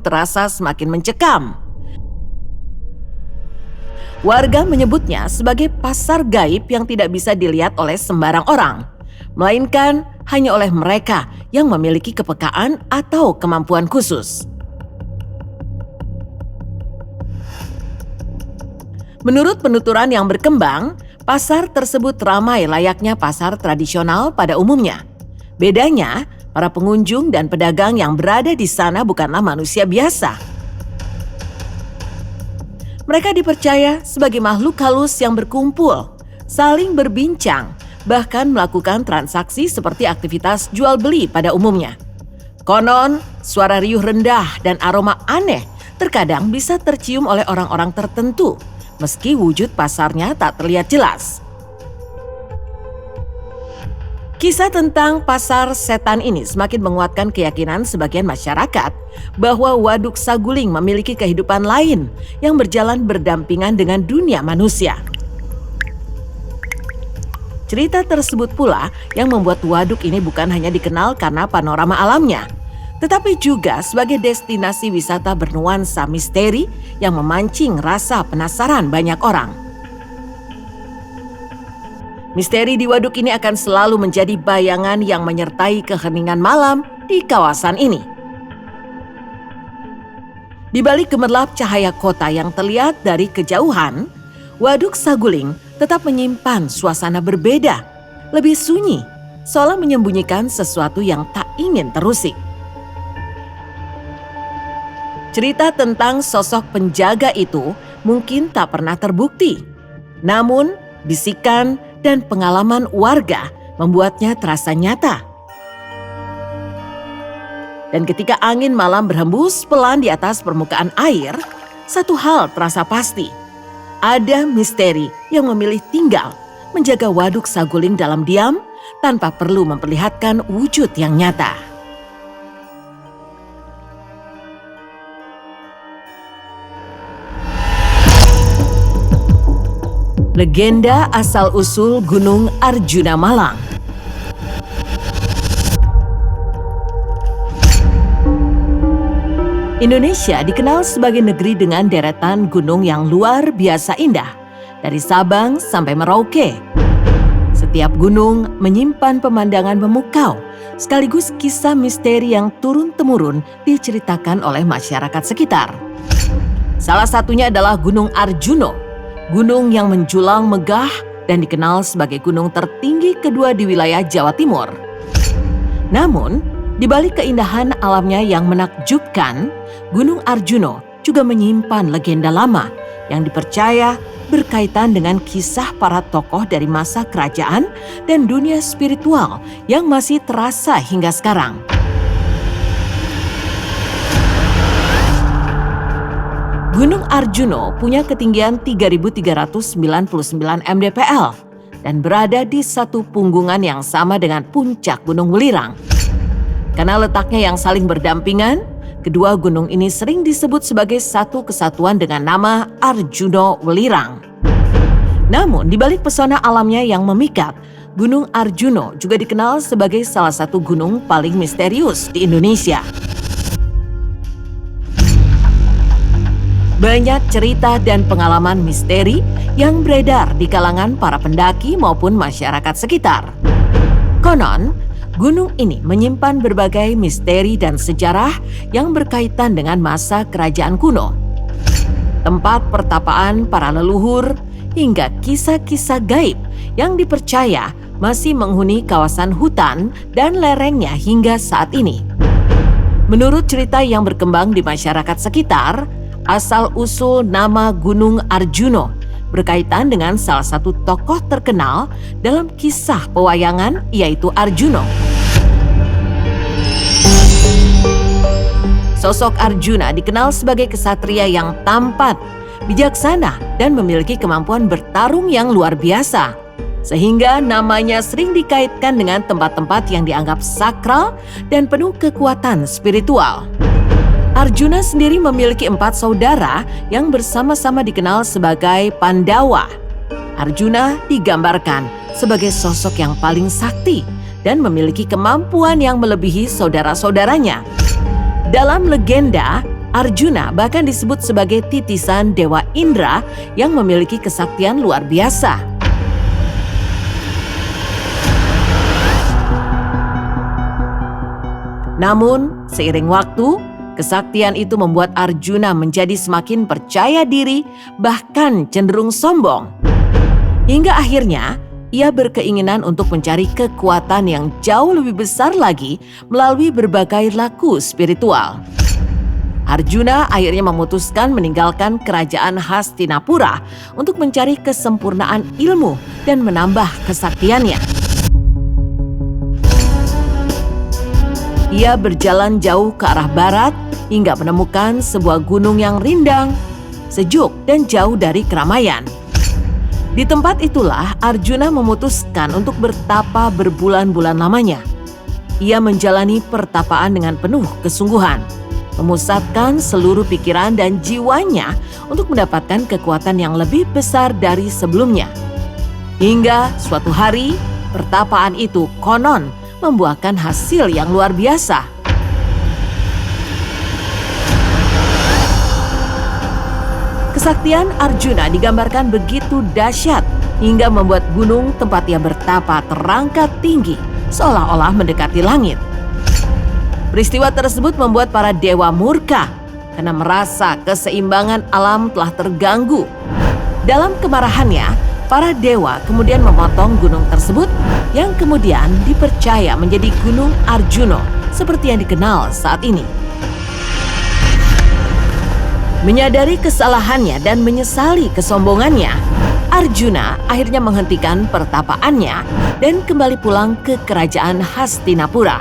penduduk terasa semakin mencekam. Warga menyebutnya sebagai pasar gaib yang tidak bisa dilihat oleh sembarang orang, melainkan hanya oleh mereka yang memiliki kepekaan atau kemampuan khusus. Menurut penuturan yang berkembang, pasar tersebut ramai layaknya pasar tradisional pada umumnya. Bedanya, para pengunjung dan pedagang yang berada di sana bukanlah manusia biasa. Mereka dipercaya sebagai makhluk halus yang berkumpul, saling berbincang, bahkan melakukan transaksi seperti aktivitas jual beli pada umumnya. Konon, suara riuh rendah dan aroma aneh terkadang bisa tercium oleh orang-orang tertentu, meski wujud pasarnya tak terlihat jelas. Kisah tentang pasar setan ini semakin menguatkan keyakinan sebagian masyarakat bahwa Waduk Saguling memiliki kehidupan lain yang berjalan berdampingan dengan dunia manusia. Cerita tersebut pula yang membuat waduk ini bukan hanya dikenal karena panorama alamnya, tetapi juga sebagai destinasi wisata bernuansa misteri yang memancing rasa penasaran banyak orang. Misteri di waduk ini akan selalu menjadi bayangan yang menyertai keheningan malam di kawasan ini. Di balik gemerlap cahaya kota yang terlihat dari kejauhan, Waduk Saguling tetap menyimpan suasana berbeda, lebih sunyi, seolah menyembunyikan sesuatu yang tak ingin terusik. Cerita tentang sosok penjaga itu mungkin tak pernah terbukti, namun bisikan dan pengalaman warga membuatnya terasa nyata. Dan ketika angin malam berhembus pelan di atas permukaan air, satu hal terasa pasti. Ada misteri yang memilih tinggal menjaga Waduk Saguling dalam diam tanpa perlu memperlihatkan wujud yang nyata. Legenda asal-usul Gunung Arjuna Malang. Indonesia dikenal sebagai negeri dengan deretan gunung yang luar biasa indah, dari Sabang sampai Merauke. Setiap gunung menyimpan pemandangan memukau, sekaligus kisah misteri yang turun-temurun diceritakan oleh masyarakat sekitar. Salah satunya adalah Gunung Arjuno, gunung yang menjulang megah dan dikenal sebagai gunung tertinggi kedua di wilayah Jawa Timur. Namun, di balik keindahan alamnya yang menakjubkan, Gunung Arjuno juga menyimpan legenda lama yang dipercaya berkaitan dengan kisah para tokoh dari masa kerajaan dan dunia spiritual yang masih terasa hingga sekarang. Gunung Arjuno punya ketinggian 3.399 mdpl dan berada di satu punggungan yang sama dengan puncak Gunung Welirang. Karena letaknya yang saling berdampingan, kedua gunung ini sering disebut sebagai satu kesatuan dengan nama Arjuno Welirang. Namun di balik pesona alamnya yang memikat, Gunung Arjuno juga dikenal sebagai salah satu gunung paling misterius di Indonesia. Banyak cerita dan pengalaman misteri yang beredar di kalangan para pendaki maupun masyarakat sekitar. Konon, gunung ini menyimpan berbagai misteri dan sejarah yang berkaitan dengan masa kerajaan kuno. Tempat pertapaan para leluhur hingga kisah-kisah gaib yang dipercaya masih menghuni kawasan hutan dan lerengnya hingga saat ini. Menurut cerita yang berkembang di masyarakat sekitar, asal-usul nama Gunung Arjuno berkaitan dengan salah satu tokoh terkenal dalam kisah pewayangan, yaitu Arjuno. Sosok Arjuna dikenal sebagai kesatria yang tampan, bijaksana, dan memiliki kemampuan bertarung yang luar biasa, sehingga namanya sering dikaitkan dengan tempat-tempat yang dianggap sakral dan penuh kekuatan spiritual. Arjuna sendiri memiliki 4 saudara yang bersama-sama dikenal sebagai Pandawa. Arjuna digambarkan sebagai sosok yang paling sakti dan memiliki kemampuan yang melebihi saudara-saudaranya. Dalam legenda, Arjuna bahkan disebut sebagai titisan Dewa Indra yang memiliki kesaktian luar biasa. Namun, seiring waktu, kesaktian itu membuat Arjuna menjadi semakin percaya diri, bahkan cenderung sombong. Hingga akhirnya, ia berkeinginan untuk mencari kekuatan yang jauh lebih besar lagi melalui berbagai laku spiritual. Arjuna akhirnya memutuskan meninggalkan kerajaan Hastinapura untuk mencari kesempurnaan ilmu dan menambah kesaktiannya. Ia berjalan jauh ke arah barat hingga menemukan sebuah gunung yang rindang, sejuk, dan jauh dari keramaian. Di tempat itulah Arjuna memutuskan untuk bertapa berbulan-bulan lamanya. Ia menjalani pertapaan dengan penuh kesungguhan, memusatkan seluruh pikiran dan jiwanya untuk mendapatkan kekuatan yang lebih besar dari sebelumnya. Hingga suatu hari, pertapaan itu konon membuahkan hasil yang luar biasa. Kesaktian Arjuna digambarkan begitu dahsyat hingga membuat gunung tempat ia bertapa terangkat tinggi, seolah-olah mendekati langit. Peristiwa tersebut membuat para dewa murka karena merasa keseimbangan alam telah terganggu. Dalam kemarahannya, para dewa kemudian memotong gunung tersebut yang kemudian dipercaya menjadi Gunung Arjuna seperti yang dikenal saat ini. Menyadari kesalahannya dan menyesali kesombongannya, Arjuna akhirnya menghentikan pertapaannya dan kembali pulang ke kerajaan Hastinapura.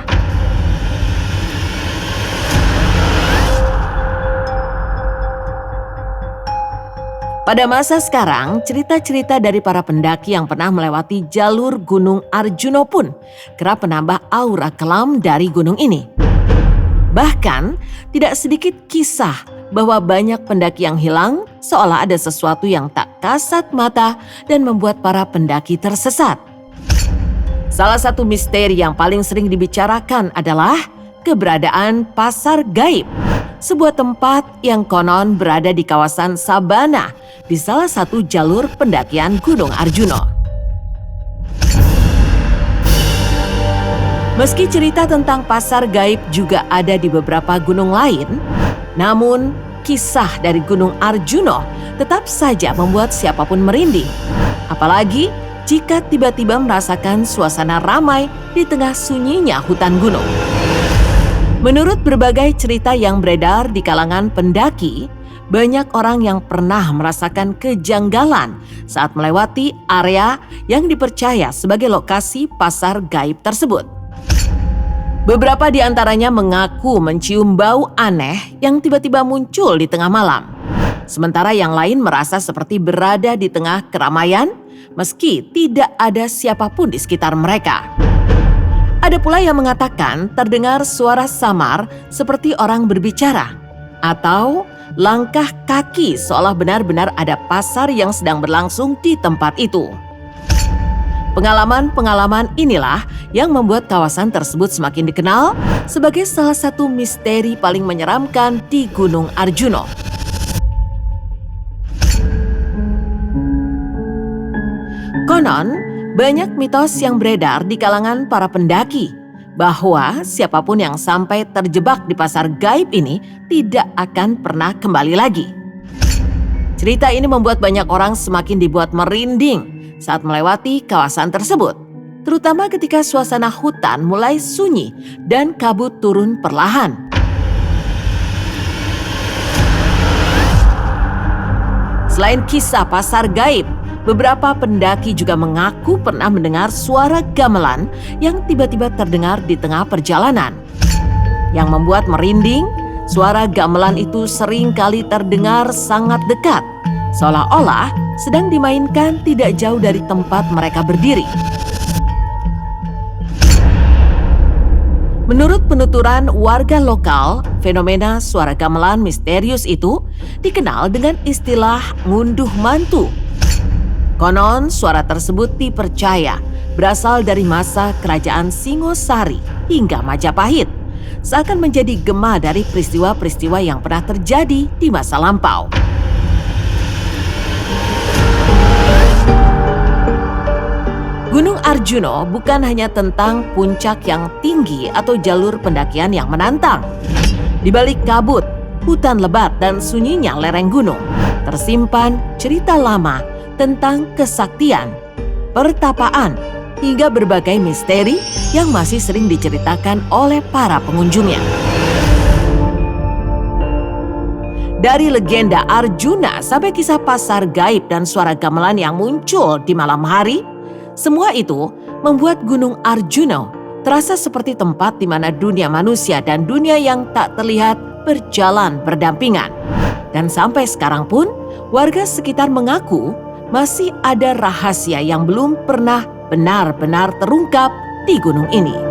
Pada masa sekarang, cerita-cerita dari para pendaki yang pernah melewati jalur Gunung Arjuna pun kerap menambah aura kelam dari gunung ini. Bahkan, tidak sedikit kisah bahwa banyak pendaki yang hilang seolah ada sesuatu yang tak kasat mata dan membuat para pendaki tersesat. Salah satu misteri yang paling sering dibicarakan adalah keberadaan Pasar Gaib, sebuah tempat yang konon berada di kawasan Sabana di salah satu jalur pendakian Gunung Arjuna. Meski cerita tentang Pasar Gaib juga ada di beberapa gunung lain, namun kisah dari Gunung Arjuna tetap saja membuat siapapun merinding. Apalagi jika tiba-tiba merasakan suasana ramai di tengah sunyinya hutan gunung. Menurut berbagai cerita yang beredar di kalangan pendaki, banyak orang yang pernah merasakan kejanggalan saat melewati area yang dipercaya sebagai lokasi Pasar Gaib tersebut. Beberapa di antaranya mengaku mencium bau aneh yang tiba-tiba muncul di tengah malam. Sementara yang lain merasa seperti berada di tengah keramaian meski tidak ada siapapun di sekitar mereka. Ada pula yang mengatakan terdengar suara samar seperti orang berbicara atau langkah kaki seolah benar-benar ada pasar yang sedang berlangsung di tempat itu. Pengalaman-pengalaman inilah yang membuat kawasan tersebut semakin dikenal sebagai salah satu misteri paling menyeramkan di Gunung Arjuna. Konon, banyak mitos yang beredar di kalangan para pendaki bahwa siapapun yang sampai terjebak di Pasar Gaib ini tidak akan pernah kembali lagi. Cerita ini membuat banyak orang semakin dibuat merinding saat melewati kawasan tersebut, terutama ketika suasana hutan mulai sunyi dan kabut turun perlahan. Selain kisah Pasar Gaib, beberapa pendaki juga mengaku pernah mendengar suara gamelan yang tiba-tiba terdengar di tengah perjalanan. Yang membuat merinding, suara gamelan itu sering kali terdengar sangat dekat, seolah-olah sedang dimainkan tidak jauh dari tempat mereka berdiri. Menurut penuturan warga lokal, fenomena suara gamelan misterius itu dikenal dengan istilah ngunduh mantu. Konon suara tersebut dipercaya berasal dari masa kerajaan Singosari hingga Majapahit seakan menjadi gema dari peristiwa-peristiwa yang pernah terjadi di masa lampau. Gunung Arjuno bukan hanya tentang puncak yang tinggi atau jalur pendakian yang menantang. Di balik kabut, hutan lebat dan sunyinya lereng gunung, tersimpan cerita lama tentang kesaktian, pertapaan, hingga berbagai misteri yang masih sering diceritakan oleh para pengunjungnya. Dari legenda Arjuna sampai kisah pasar gaib dan suara gamelan yang muncul di malam hari, semua itu membuat Gunung Arjuno terasa seperti tempat di mana dunia manusia dan dunia yang tak terlihat berjalan berdampingan. Dan sampai sekarang pun, warga sekitar mengaku masih ada rahasia yang belum pernah benar-benar terungkap di gunung ini.